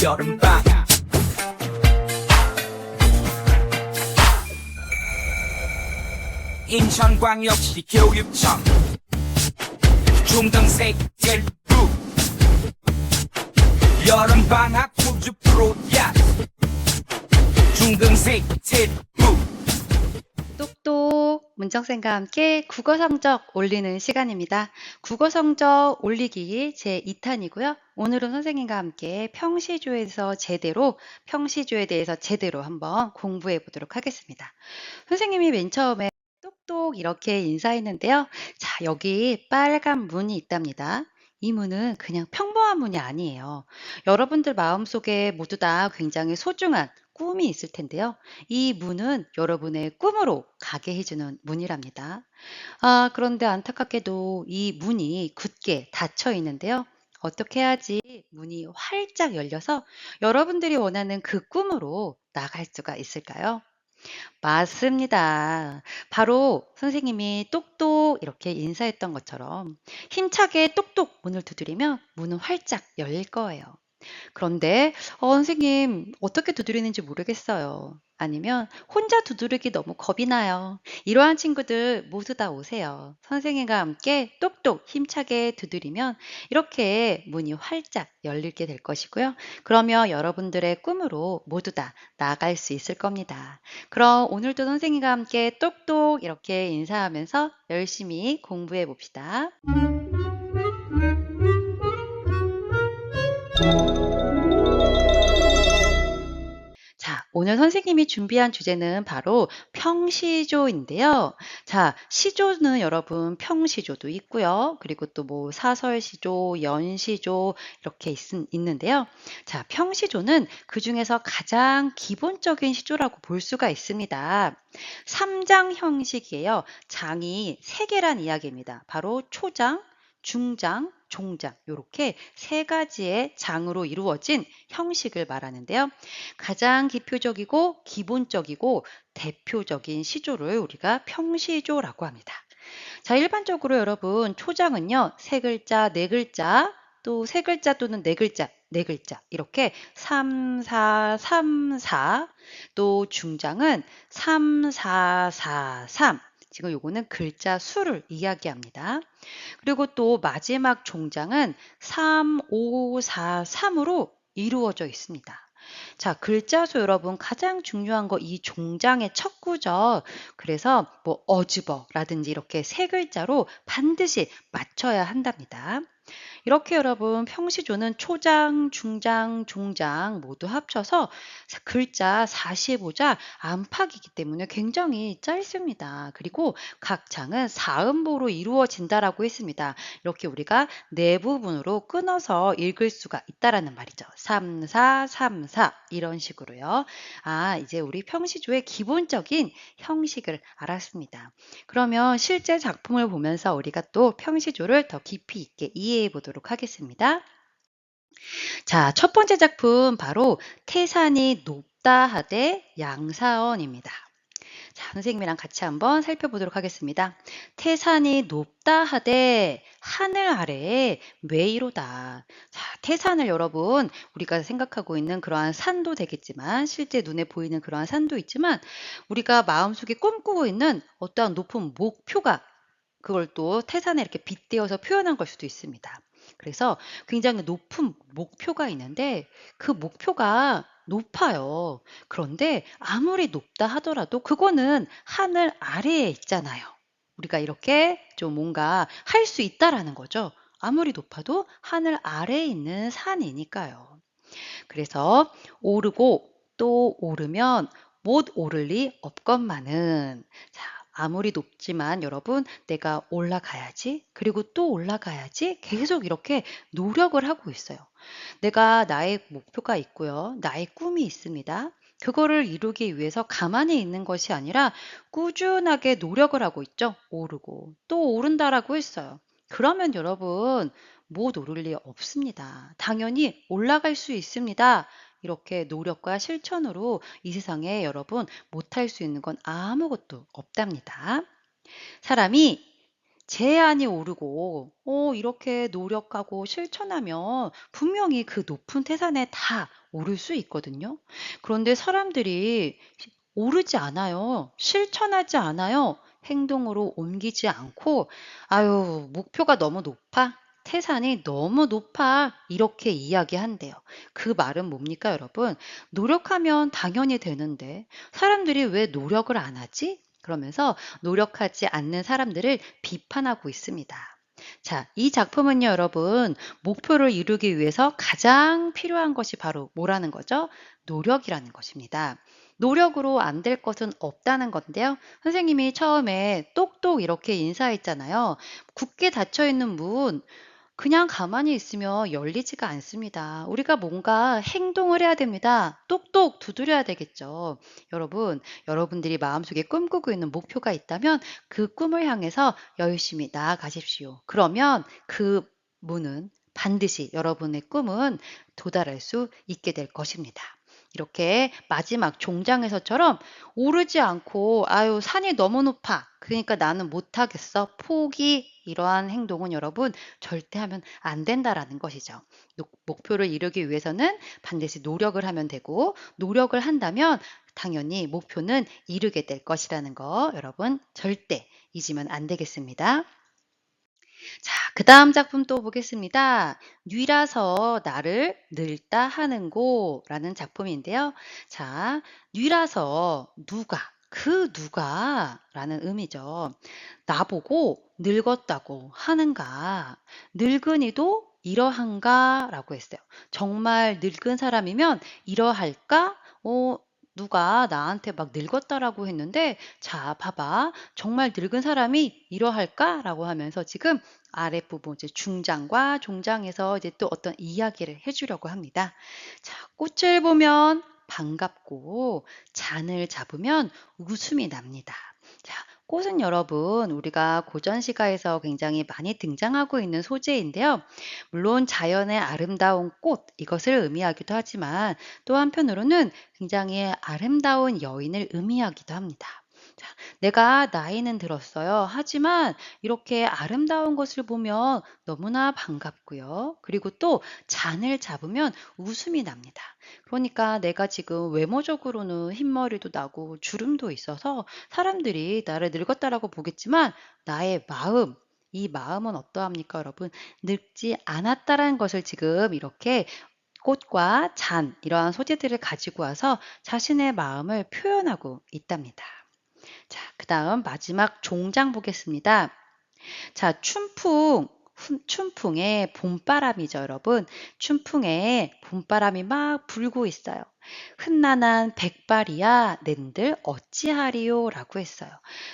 여름방학 인천광역시 교육청 중등생들 부 여름방학 우주 프로젝트 중등생들 부 똑똑 문정쌤과 함께 국어 성적 올리는 시간입니다. 국어 성적 올리기 제 2탄이고요. 오늘은 선생님과 함께 평시조에서 제대로 평시조에 대해서 제대로 한번 공부해 보도록 하겠습니다. 선생님이 맨 처음에 똑똑 이렇게 인사했는데요. 자, 여기 빨간 문이 있답니다. 이 문은 그냥 평범한 문이 아니에요. 여러분들 마음속에 모두 다 굉장히 소중한 꿈이 있을 텐데요. 이 문은 여러분의 꿈으로 가게 해주는 문이랍니다. 그런데 안타깝게도 이 문이 굳게 닫혀 있는데요. 어떻게 해야지 문이 활짝 열려서 여러분들이 원하는 그 꿈으로 나갈 수가 있을까요? 맞습니다. 바로 선생님이 똑똑 이렇게 인사했던 것처럼 힘차게 똑똑 문을 두드리면 문은 활짝 열릴 거예요. 그런데 선생님 어떻게 두드리는지 모르겠어요. 아니면 혼자 두드리기 너무 겁이 나요. 이러한 친구들 모두 다 오세요. 선생님과 함께 똑똑 힘차게 두드리면 이렇게 문이 활짝 열리게 될 것이고요. 그러면 여러분들의 꿈으로 모두 다 나아갈 수 있을 겁니다. 그럼 오늘도 선생님과 함께 똑똑 이렇게 인사하면서 열심히 공부해 봅시다. 자, 오늘 선생님이 준비한 주제는 바로 평시조인데요. 자, 시조는 여러분 평시조도 있고요. 그리고 또 뭐 사설시조, 연시조 이렇게 있는데요. 자, 평시조는 그 중에서 가장 기본적인 시조라고 볼 수가 있습니다. 3장 형식이에요. 장이 3개란 이야기입니다. 바로 초장, 중장, 종장 이렇게 3가지의 장으로 이루어진 형식을 말하는데요. 가장 기표적이고 기본적이고 대표적인 시조를 우리가 평시조라고 합니다. 자, 일반적으로 여러분 초장은요 3글자, 4글자, 또 3글자 또는 4글자, 4글자 이렇게 3, 4, 3, 4, 또 중장은 3, 4, 4, 3 지금 요거는 글자 수를 이야기합니다. 그리고 또 마지막 종장은 3, 5, 4, 3으로 이루어져 있습니다. 자, 글자 수 여러분 가장 중요한 거 이 종장의 첫 구죠. 그래서 뭐 어즈버라든지 이렇게 3글자로 반드시 맞춰야 한답니다. 이렇게 여러분 평시조는 초장, 중장, 종장 모두 합쳐서 글자 45자 안팎이기 때문에 굉장히 짧습니다. 그리고 각 장은 4음보로 이루어진다라고 했습니다. 이렇게 우리가 네 부분으로 끊어서 읽을 수가 있다라는 말이죠. 3, 4, 3, 4 이런 식으로요. 이제 우리 평시조의 기본적인 형식을 알았습니다. 그러면 실제 작품을 보면서 우리가 또 평시조를 더 깊이 있게 이해해 보도록 하겠습니다. 자, 첫 번째 작품 바로 태산이 높다 하되 양사원입니다. 자, 선생님이랑 같이 한번 살펴보도록 하겠습니다. 태산이 높다 하되 하늘 아래에 외이로다. 자, 태산을 여러분 우리가 생각하고 있는 그러한 산도 되겠지만 실제 눈에 보이는 그러한 산도 있지만 우리가 마음속에 꿈꾸고 있는 어떠한 높은 목표가 그걸 또 태산에 이렇게 빗대어서 표현한 걸 수도 있습니다. 그래서 굉장히 높은 목표가 있는데 그 목표가 높아요. 그런데 아무리 높다 하더라도 그거는 하늘 아래에 있잖아요. 우리가 이렇게 좀 뭔가 할 수 있다라는 거죠. 아무리 높아도 하늘 아래에 있는 산이니까요. 그래서 오르고 또 오르면 못 오를 리 없건만은 자, 아무리 높지만 여러분 내가 올라가야지 그리고 또 올라가야지 계속 이렇게 노력을 하고 있어요. 내가 나의 목표가 있고요. 나의 꿈이 있습니다. 그거를 이루기 위해서 가만히 있는 것이 아니라 꾸준하게 노력을 하고 있죠. 오르고 또 오른다라고 했어요. 그러면 여러분 못 오를 리 없습니다. 당연히 올라갈 수 있습니다. 이렇게 노력과 실천으로 이 세상에 여러분 못할 수 있는 건 아무것도 없답니다. 사람이 제안이 오르고 이렇게 노력하고 실천하면 분명히 그 높은 태산에 다 오를 수 있거든요. 그런데 사람들이 오르지 않아요. 실천하지 않아요. 행동으로 옮기지 않고, 아유, 목표가 너무 높아. 태산이 너무 높아. 이렇게 이야기한대요. 그 말은 뭡니까, 여러분? 노력하면 당연히 되는데, 사람들이 왜 노력을 안 하지? 그러면서 노력하지 않는 사람들을 비판하고 있습니다. 자, 이 작품은요, 여러분, 목표를 이루기 위해서 가장 필요한 것이 바로 뭐라는 거죠? 노력이라는 것입니다. 노력으로 안 될 것은 없다는 건데요. 선생님이 처음에 똑똑 이렇게 인사했잖아요. 굳게 닫혀 있는 문, 그냥 가만히 있으면 열리지가 않습니다. 우리가 뭔가 행동을 해야 됩니다. 똑똑 두드려야 되겠죠. 여러분, 여러분들이 마음속에 꿈꾸고 있는 목표가 있다면 그 꿈을 향해서 열심히 나아가십시오. 그러면 그 문은 반드시 여러분의 꿈은 도달할 수 있게 될 것입니다. 이렇게 마지막 종장에서처럼 오르지 않고 아유 산이 너무 높아. 그러니까 나는 못하겠어. 포기. 이러한 행동은 여러분 절대 하면 안 된다라는 것이죠. 목표를 이루기 위해서는 반드시 노력을 하면 되고 노력을 한다면 당연히 목표는 이루게 될 것이라는 거 여러분 절대 잊으면 안 되겠습니다. 자, 그 다음 작품 또 보겠습니다. 뉘라서 나를 늙다 하는고라는 작품인데요. 자, 뉘라서 누가, 그 누가라는 의미죠. 나보고 늙었다고 하는가? 늙은이도 이러한가? 라고 했어요. 정말 늙은 사람이면 이러할까? 누가 나한테 막 늙었다라고 했는데, 자, 봐봐. 정말 늙은 사람이 이러할까? 라고 하면서 지금 아랫부분 이제 중장과 종장에서 이제 또 어떤 이야기를 해주려고 합니다. 자, 꽃을 보면 반갑고 잔을 잡으면 웃음이 납니다. 자, 꽃은 여러분 우리가 고전시가에서 굉장히 많이 등장하고 있는 소재인데요. 물론 자연의 아름다운 꽃 이것을 의미하기도 하지만 또 한편으로는 굉장히 아름다운 여인을 의미하기도 합니다. 자, 내가 나이는 들었어요. 하지만 이렇게 아름다운 것을 보면 너무나 반갑고요. 그리고 또 잔을 잡으면 웃음이 납니다. 그러니까 내가 지금 외모적으로는 흰머리도 나고 주름도 있어서 사람들이 나를 늙었다라고 보겠지만 나의 마음, 이 마음은 어떠합니까, 여러분? 늙지 않았다라는 것을 지금 이렇게 꽃과 잔, 이러한 소재들을 가지고 와서 자신의 마음을 표현하고 있답니다. 자, 그 다음 마지막 종장 보겠습니다. 자, 춘풍의 봄바람이죠, 여러분. 춘풍에 봄바람이 막 불고 있어요. 흔난한 백발이야, 낸들 어찌하리요? 라고 했어요.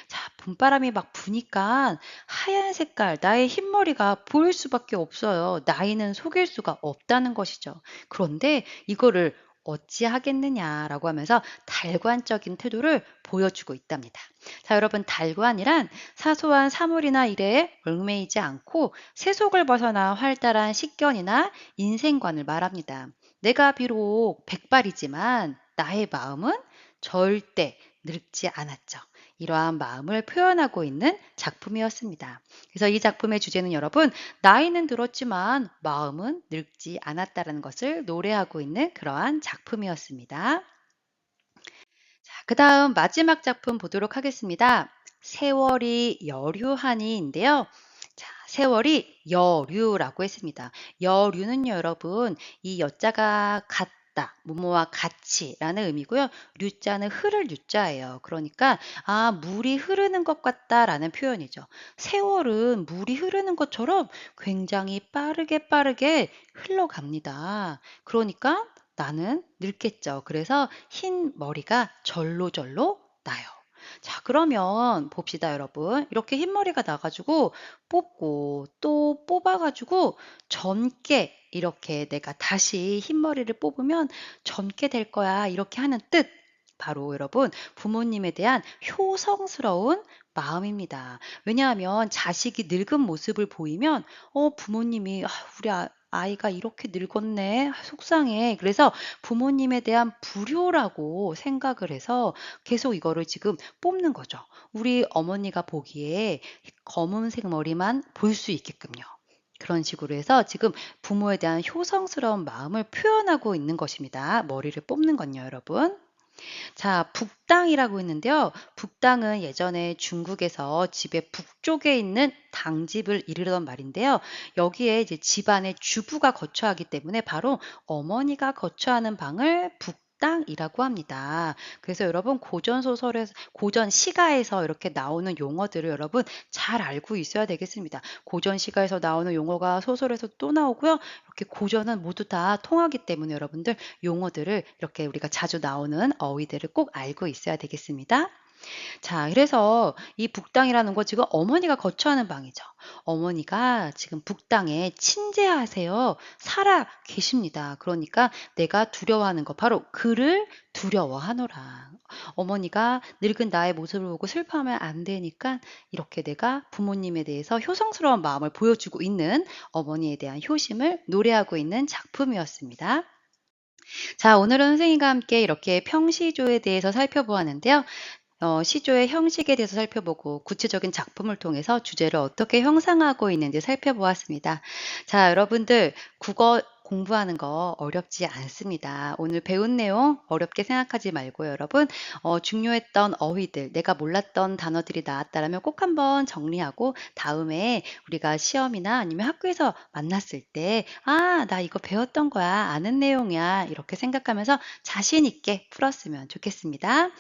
자, 봄바람이 막 부니까 하얀 색깔, 나의 흰머리가 보일 수밖에 없어요. 나이는 속일 수가 없다는 것이죠. 그런데 이거를 어찌하겠느냐라고 하면서 달관적인 태도를 보여주고 있답니다. 자, 여러분, 달관이란 사소한 사물이나 일에 얽매이지 않고 세속을 벗어나 활달한 식견이나 인생관을 말합니다. 내가 비록 백발이지만 나의 마음은 절대 늙지 않았죠. 이러한 마음을 표현하고 있는 작품이었습니다. 그래서 이 작품의 주제는 여러분, 나이는 들었지만 마음은 늙지 않았다는 것을 노래하고 있는 그러한 작품이었습니다. 자, 그 다음 마지막 작품 보도록 하겠습니다. 세월이 여류하니인데요. 자, 세월이 여류라고 했습니다. 여류는 여러분, 이 여자가 같다, 뭐뭐와 같이라는 의미고요. 류자는 흐를 류자예요. 그러니까 물이 흐르는 것 같다라는 표현이죠. 세월은 물이 흐르는 것처럼 굉장히 빠르게 흘러갑니다. 그러니까 나는 늙겠죠. 그래서 흰 머리가 절로절로 나요. 자, 그러면 봅시다, 여러분. 이렇게 흰머리가 나가지고 뽑고 또 뽑아가지고 젊게 이렇게 내가 다시 흰머리를 뽑으면 젊게 될 거야. 이렇게 하는 뜻. 바로 여러분, 부모님에 대한 효성스러운 마음입니다. 왜냐하면 자식이 늙은 모습을 보이면, 부모님이, 우리 아이가 이렇게 늙었네. 속상해. 그래서 부모님에 대한 불효라고 생각을 해서 계속 이거를 지금 뽑는 거죠. 우리 어머니가 보기에 검은색 머리만 볼 수 있게끔요. 그런 식으로 해서 지금 부모에 대한 효성스러운 마음을 표현하고 있는 것입니다. 머리를 뽑는 건요, 여러분. 자, 북당이라고 있는데요. 북당은 예전에 중국에서 집의 북쪽에 있는 당집을 이르던 말인데요. 여기에 이제 집안의 주부가 거처하기 때문에 바로 어머니가 거처하는 방을 북당이라고 합니다. 그래서 여러분 고전 소설에서 고전 시가에서 이렇게 나오는 용어들을 여러분 잘 알고 있어야 되겠습니다. 고전 시가에서 나오는 용어가 소설에서 또 나오고요. 이렇게 고전은 모두 다 통하기 때문에 여러분들 용어들을 이렇게 우리가 자주 나오는 어휘들을 꼭 알고 있어야 되겠습니다. 자, 그래서 이 북당이라는 거 지금 어머니가 거처하는 방이죠. 어머니가 지금 북당에 침재하세요. 살아 계십니다. 그러니까 내가 두려워하는 거 바로 그를 두려워하노라. 어머니가 늙은 나의 모습을 보고 슬퍼하면 안 되니까 이렇게 내가 부모님에 대해서 효성스러운 마음을 보여주고 있는 어머니에 대한 효심을 노래하고 있는 작품이었습니다. 자, 오늘은 선생님과 함께 이렇게 평시조에 대해서 살펴보았는데요. 시조의 형식에 대해서 살펴보고 구체적인 작품을 통해서 주제를 어떻게 형상하고 있는지 살펴보았습니다. 자, 여러분들 국어 공부하는 거 어렵지 않습니다. 오늘 배운 내용 어렵게 생각하지 말고 여러분 중요했던 어휘들, 내가 몰랐던 단어들이 나왔다라면 꼭 한번 정리하고 다음에 우리가 시험이나 아니면 학교에서 만났을 때 아, 나 이거 배웠던 거야. 아는 내용이야. 이렇게 생각하면서 자신 있게 풀었으면 좋겠습니다.